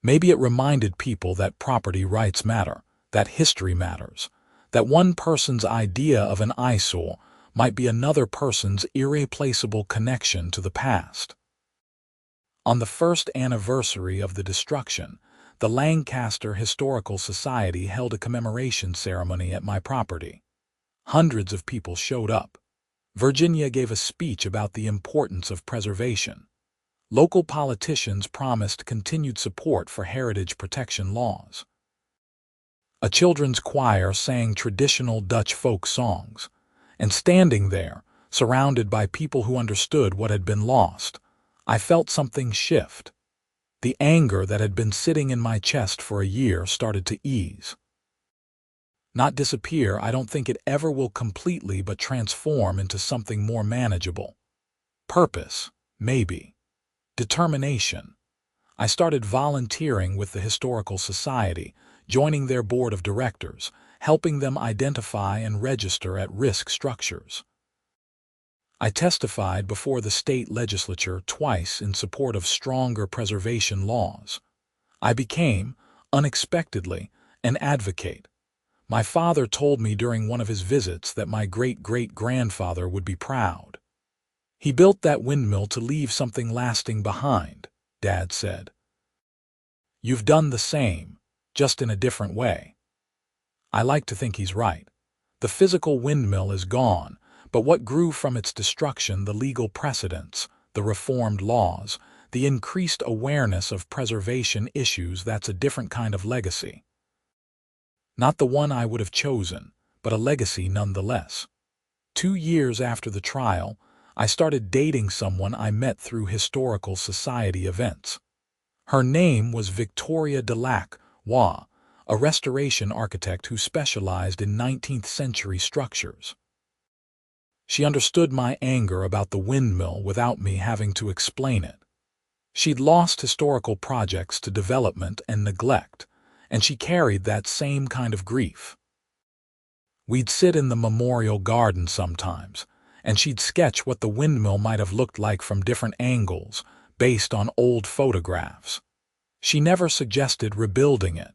[SPEAKER 1] Maybe it reminded people that property rights matter, that history matters, that one person's idea of an eyesore might be another person's irreplaceable connection to the past. On the first anniversary of the destruction, the Lancaster Historical Society held a commemoration ceremony at my property. Hundreds of people showed up. Virginia gave a speech about the importance of preservation. Local politicians promised continued support for heritage protection laws. A children's choir sang traditional Dutch folk songs, and standing there, surrounded by people who understood what had been lost, I felt something shift. The anger that had been sitting in my chest for a year started to ease. Not disappear, I don't think it ever will completely, but transform into something more manageable. Purpose, maybe. Determination. I started volunteering with the Historical Society, joining their board of directors, helping them identify and register at-risk structures. I testified before the state legislature twice in support of stronger preservation laws. I became, unexpectedly, an advocate. My father told me during one of his visits that my great-great-grandfather would be proud. "He built that windmill to leave something lasting behind," Dad said. "You've done the same, just in a different way." I like to think he's right. The physical windmill is gone, but what grew from its destruction, the legal precedents, the reformed laws, the increased awareness of preservation issues, that's a different kind of legacy. Not the one I would have chosen, but a legacy nonetheless. 2 years after the trial, I started dating someone I met through Historical Society events. Her name was Victoria Delac-Waugh, a restoration architect who specialized in 19th century structures. She understood my anger about the windmill without me having to explain it. She'd lost historical projects to development and neglect, and she carried that same kind of grief. We'd sit in the memorial garden sometimes, and she'd sketch what the windmill might have looked like from different angles, based on old photographs. She never suggested rebuilding it.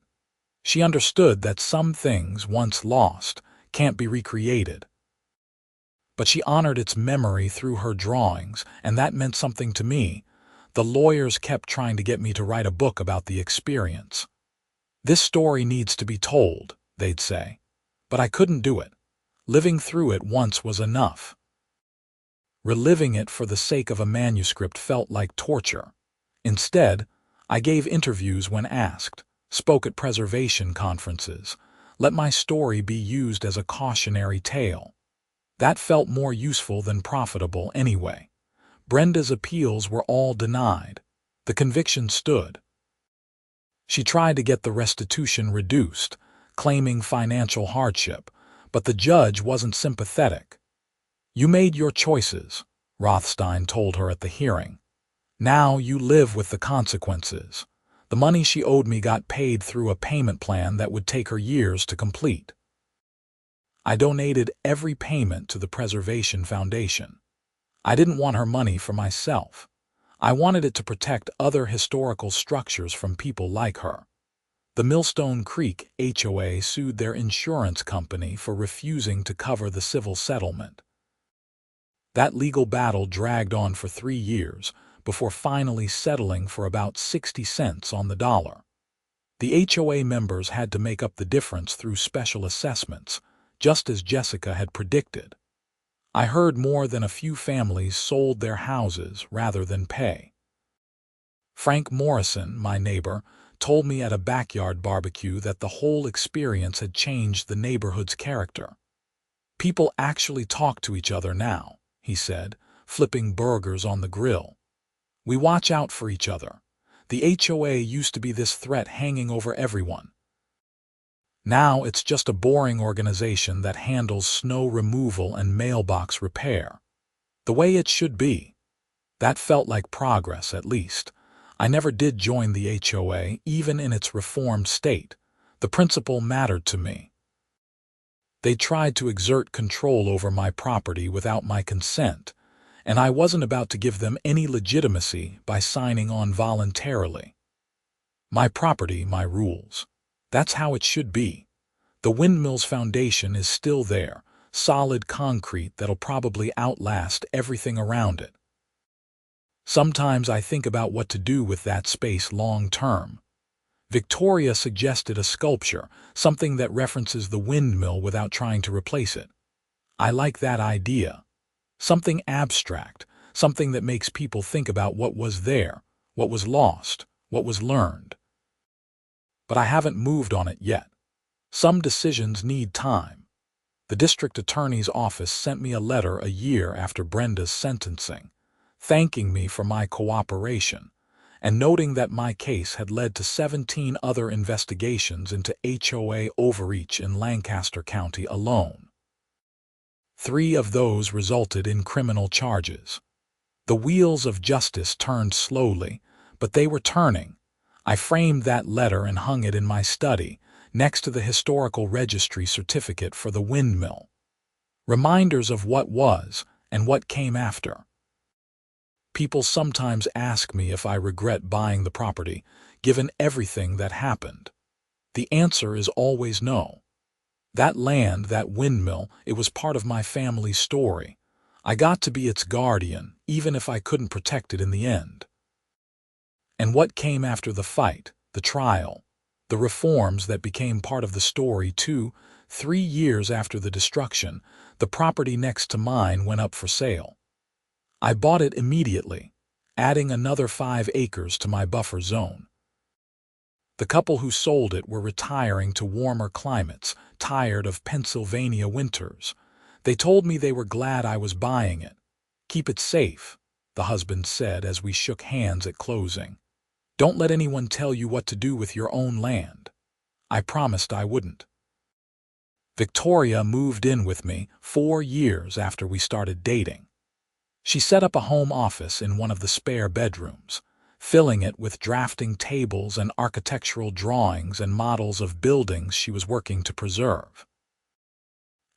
[SPEAKER 1] She understood that some things, once lost, can't be recreated. But she honored its memory through her drawings, and that meant something to me. The lawyers kept trying to get me to write a book about the experience. "This story needs to be told," they'd say. But I couldn't do it. Living through it once was enough. Reliving it for the sake of a manuscript felt like torture. Instead, I gave interviews when asked, spoke at preservation conferences, let my story be used as a cautionary tale. That felt more useful than profitable anyway. Brenda's appeals were all denied. The conviction stood. She tried to get the restitution reduced, claiming financial hardship, but the judge wasn't sympathetic. "You made your choices," Rothstein told her at the hearing. "Now you live with the consequences." The money she owed me got paid through a payment plan that would take her years to complete. I donated every payment to the Preservation Foundation. I didn't want her money for myself. I wanted it to protect other historical structures from people like her. The Millstone Creek HOA sued their insurance company for refusing to cover the civil settlement. That legal battle dragged on for 3 years before finally settling for about 60 cents on the dollar. The HOA members had to make up the difference through special assessments, just as Jessica had predicted. I heard more than a few families sold their houses rather than pay. Frank Morrison, my neighbor, told me at a backyard barbecue that the whole experience had changed the neighborhood's character. "People actually talk to each other now," he said, flipping burgers on the grill. "We watch out for each other. The HOA used to be this threat hanging over everyone. Now it's just a boring organization that handles snow removal and mailbox repair. The way it should be." That felt like progress, at least. I never did join the HOA, even in its reformed state. The principle mattered to me. They tried to exert control over my property without my consent, and I wasn't about to give them any legitimacy by signing on voluntarily. My property, my rules. That's how it should be. The Windmill's foundation is still there, solid concrete that'll probably outlast everything around it. Sometimes I think about what to do with that space long term. Victoria suggested a sculpture, something that references the windmill without trying to replace it. I like that idea. Something abstract, something that makes people think about what was there, what was lost, what was learned. But I haven't moved on it yet. Some decisions need time. The district attorney's office sent me a letter a year after Brenda's sentencing, thanking me for my cooperation, and noting that my case had led to 17 other investigations into HOA overreach in Lancaster County alone. 3 of those resulted in criminal charges. The wheels of justice turned slowly, but they were turning. I framed that letter and hung it in my study, next to the historical registry certificate for the windmill. Reminders of what was and what came after. People sometimes ask me if I regret buying the property, given everything that happened. The answer is always no. That land, that windmill, it was part of my family's story. I got to be its guardian, even if I couldn't protect it in the end. And what came after the fight, the trial, the reforms that became part of the story too? 3 years after the destruction, the property next to mine went up for sale. I bought it immediately, adding another 5 acres to my buffer zone. The couple who sold it were retiring to warmer climates, tired of Pennsylvania winters. They told me they were glad I was buying it. "Keep it safe," the husband said as we shook hands at closing. "Don't let anyone tell you what to do with your own land." I promised I wouldn't. Victoria moved in with me 4 years after we started dating. She set up a home office in one of the spare bedrooms, filling it with drafting tables and architectural drawings and models of buildings she was working to preserve.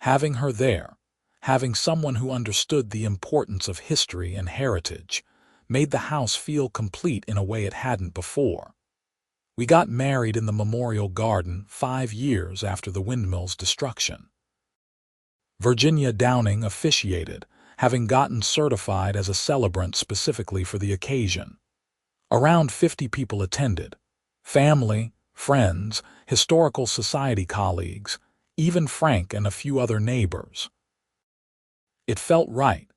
[SPEAKER 1] Having her there, having someone who understood the importance of history and heritage, made the house feel complete in a way it hadn't before. We got married in the Memorial Garden 5 years after the windmill's destruction. Virginia Downing officiated, having gotten certified as a celebrant specifically for the occasion. Around 50 people attended. Family, friends, historical society colleagues, even Frank and a few other neighbors. It felt right,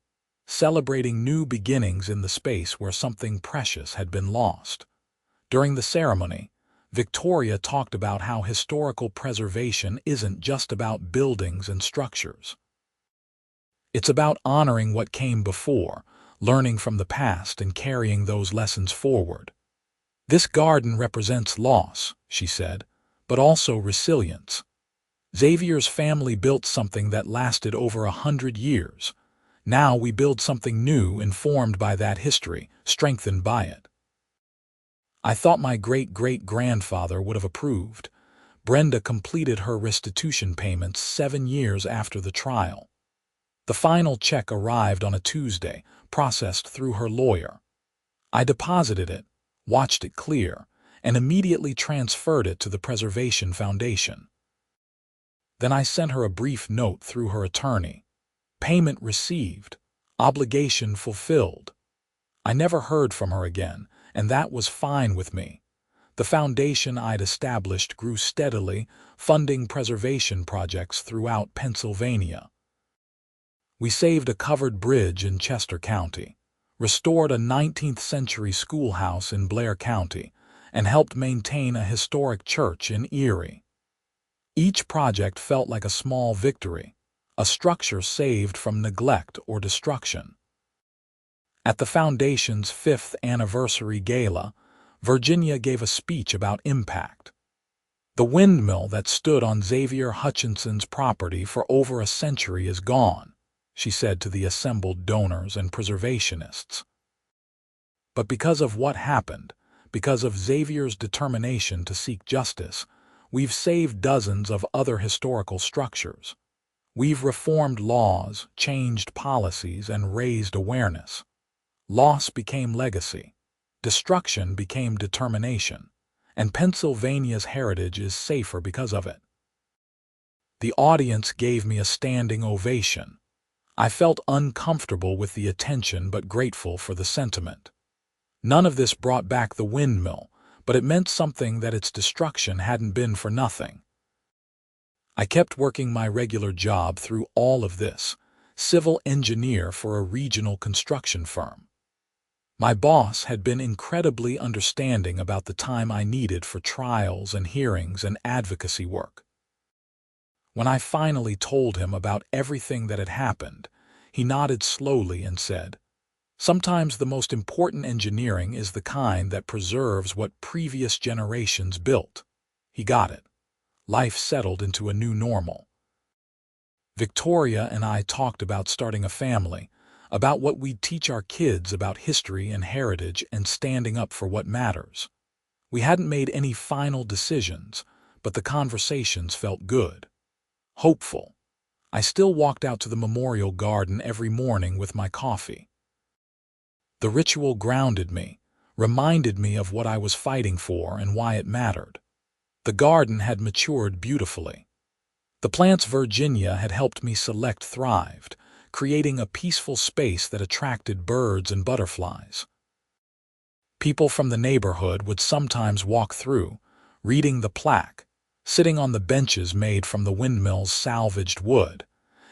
[SPEAKER 1] celebrating new beginnings in the space where something precious had been lost. During the ceremony, Victoria talked about how historical preservation isn't just about buildings and structures. It's about honoring what came before, learning from the past and carrying those lessons forward. "This garden represents loss," she said, "but also resilience. Xavier's family built something that lasted over 100 years. Now we build something new, informed by that history, strengthened by it." I thought my great-great-grandfather would have approved. Brenda completed her restitution payments 7 years after the trial. The final check arrived on a Tuesday, processed through her lawyer. I deposited it, watched it clear, and immediately transferred it to the Preservation Foundation. Then I sent her a brief note through her attorney. Payment received, obligation fulfilled. I never heard from her again, and that was fine with me. The foundation I'd established grew steadily, funding preservation projects throughout Pennsylvania. We saved a covered bridge in Chester County, restored a 19th-century schoolhouse in Blair County, and helped maintain a historic church in Erie. Each project felt like a small victory, a structure saved from neglect or destruction. At the Foundation's 5th anniversary gala, Virginia gave a speech about impact. "The windmill that stood on Xavier Hutchinson's property for over a century is gone," she said to the assembled donors and preservationists. "But because of what happened, because of Xavier's determination to seek justice, we've saved dozens of other historical structures. We've reformed laws, changed policies, and raised awareness. Loss became legacy. Destruction became determination. And Pennsylvania's heritage is safer because of it." The audience gave me a standing ovation. I felt uncomfortable with the attention but grateful for the sentiment. None of this brought back the windmill, but it meant something that its destruction hadn't been for nothing. I kept working my regular job through all of this, civil engineer for a regional construction firm. My boss had been incredibly understanding about the time I needed for trials and hearings and advocacy work. When I finally told him about everything that had happened, he nodded slowly and said, "Sometimes the most important engineering is the kind that preserves what previous generations built." He got it. Life settled into a new normal. Victoria and I talked about starting a family, about what we'd teach our kids about history and heritage and standing up for what matters. We hadn't made any final decisions, but the conversations felt good. Hopeful. I still walked out to the memorial garden every morning with my coffee. The ritual grounded me, reminded me of what I was fighting for and why it mattered. The garden had matured beautifully. The plants Virginia had helped me select thrived, creating a peaceful space that attracted birds and butterflies. People from the neighborhood would sometimes walk through, reading the plaque, sitting on the benches made from the windmill's salvaged wood.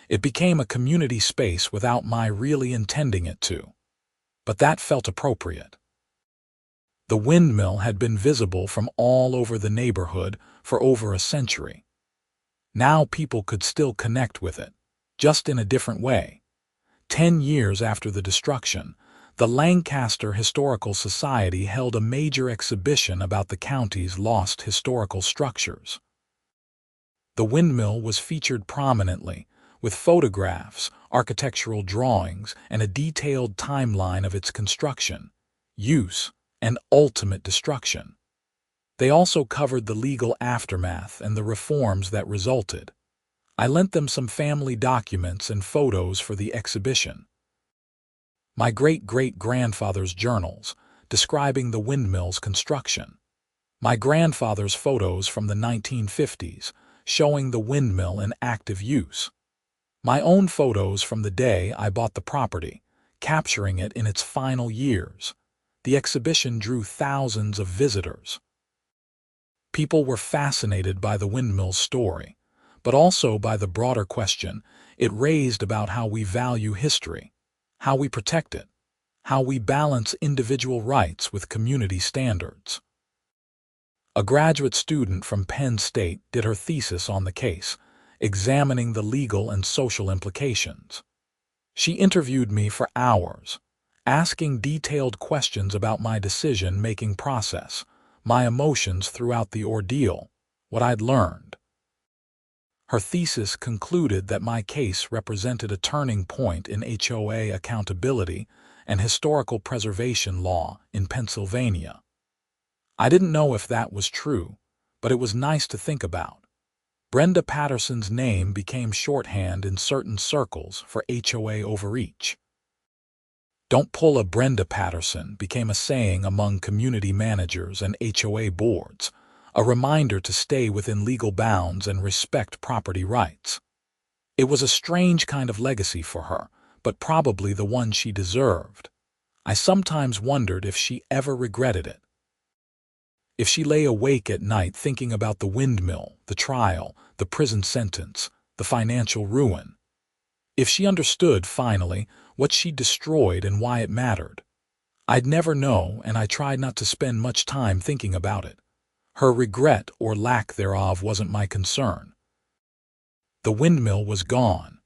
[SPEAKER 1] It became a community space without my really intending it to. But that felt appropriate. The windmill had been visible from all over the neighborhood for over a century. Now people could still connect with it, just in a different way. 10 years after the destruction, the Lancaster Historical Society held a major exhibition about the county's lost historical structures. The windmill was featured prominently, with photographs, architectural drawings, and a detailed timeline of its construction, use, and ultimate destruction. They also covered the legal aftermath and the reforms that resulted. I lent them some family documents and photos for the exhibition. My great-great-grandfather's journals, describing the windmill's construction. My grandfather's photos from the 1950s, showing the windmill in active use. My own photos from the day I bought the property, capturing it in its final years. The exhibition drew thousands of visitors. People were fascinated by the windmill's story, but also by the broader question it raised about how we value history, how we protect it, how we balance individual rights with community standards. A graduate student from Penn State did her thesis on the case, examining the legal and social implications. She interviewed me for hours, asking detailed questions about my decision-making process, my emotions throughout the ordeal, what I'd learned. Her thesis concluded that my case represented a turning point in HOA accountability and historical preservation law in Pennsylvania. I didn't know if that was true, but it was nice to think about. Brenda Patterson's name became shorthand in certain circles for HOA overreach. "Don't pull a Brenda Patterson" became a saying among community managers and HOA boards, a reminder to stay within legal bounds and respect property rights. It was a strange kind of legacy for her, but probably the one she deserved. I sometimes wondered if she ever regretted it. If she lay awake at night thinking about the windmill, the trial, the prison sentence, the financial ruin. If she understood, finally, what she destroyed and why it mattered. I'd never know, and I tried not to spend much time thinking about it. Her regret or lack thereof wasn't my concern. The windmill was gone.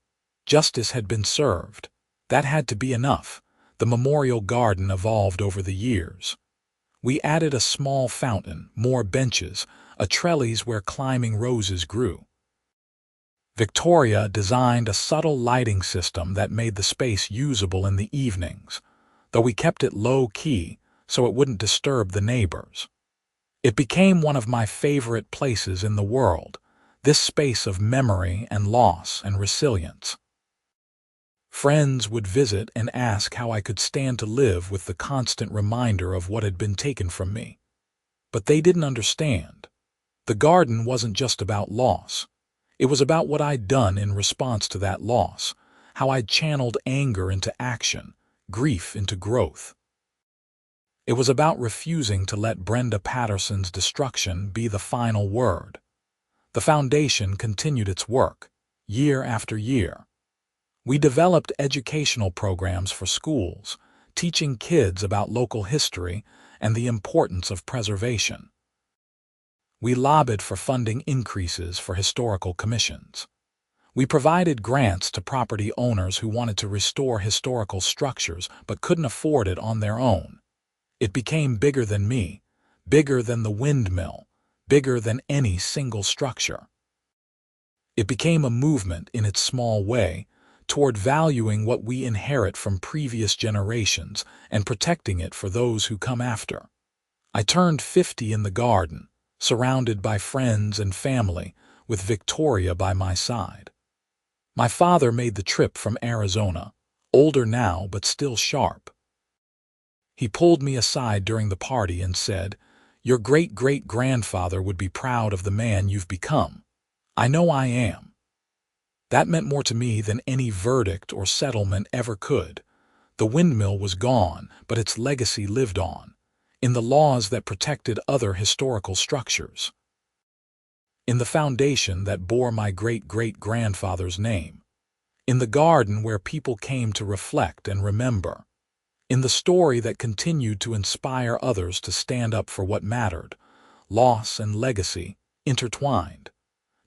[SPEAKER 1] Justice had been served. That had to be enough. The memorial garden evolved over the years. We added a small fountain, more benches, a trellis where climbing roses grew. Victoria designed a subtle lighting system that made the space usable in the evenings, though we kept it low-key so it wouldn't disturb the neighbors. It became one of my favorite places in the world, this space of memory and loss and resilience. Friends would visit and ask how I could stand to live with the constant reminder of what had been taken from me. But they didn't understand. The garden wasn't just about loss. It was about what I'd done in response to that loss, how I'd channeled anger into action, grief into growth. It was about refusing to let Brenda Patterson's destruction be the final word. The foundation continued its work, year after year. We developed educational programs for schools, teaching kids about local history and the importance of preservation. We lobbied for funding increases for historical commissions. We provided grants to property owners who wanted to restore historical structures but couldn't afford it on their own. It became bigger than me, bigger than the windmill, bigger than any single structure. It became a movement in its small way toward valuing what we inherit from previous generations and protecting it for those who come after. I turned 50 in the garden, surrounded by friends and family, with Victoria by my side. My father made the trip from Arizona, older now but still sharp. He pulled me aside during the party and said, "Your great-great-grandfather would be proud of the man you've become. I know I am." That meant more to me than any verdict or settlement ever could. The windmill was gone, but its legacy lived on, in the laws that protected other historical structures, in the foundation that bore my great-great-grandfather's name, in the garden where people came to reflect and remember, in the story that continued to inspire others to stand up for what mattered. Loss and legacy, intertwined.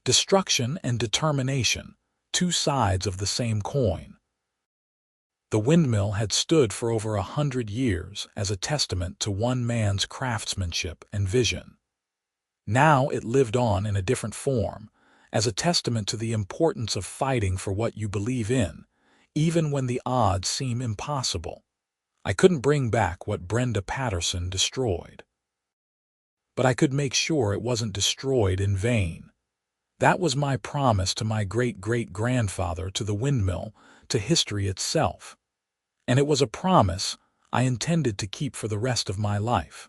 [SPEAKER 1] Destruction and determination, two sides of the same coin. The windmill had stood for over 100 years as a testament to one man's craftsmanship and vision. Now it lived on in a different form, as a testament to the importance of fighting for what you believe in, even when the odds seem impossible. I couldn't bring back what Brenda Patterson destroyed, but I could make sure it wasn't destroyed in vain. That was my promise to my great-great-grandfather, to the windmill, to history itself. And it was a promise I intended to keep for the rest of my life.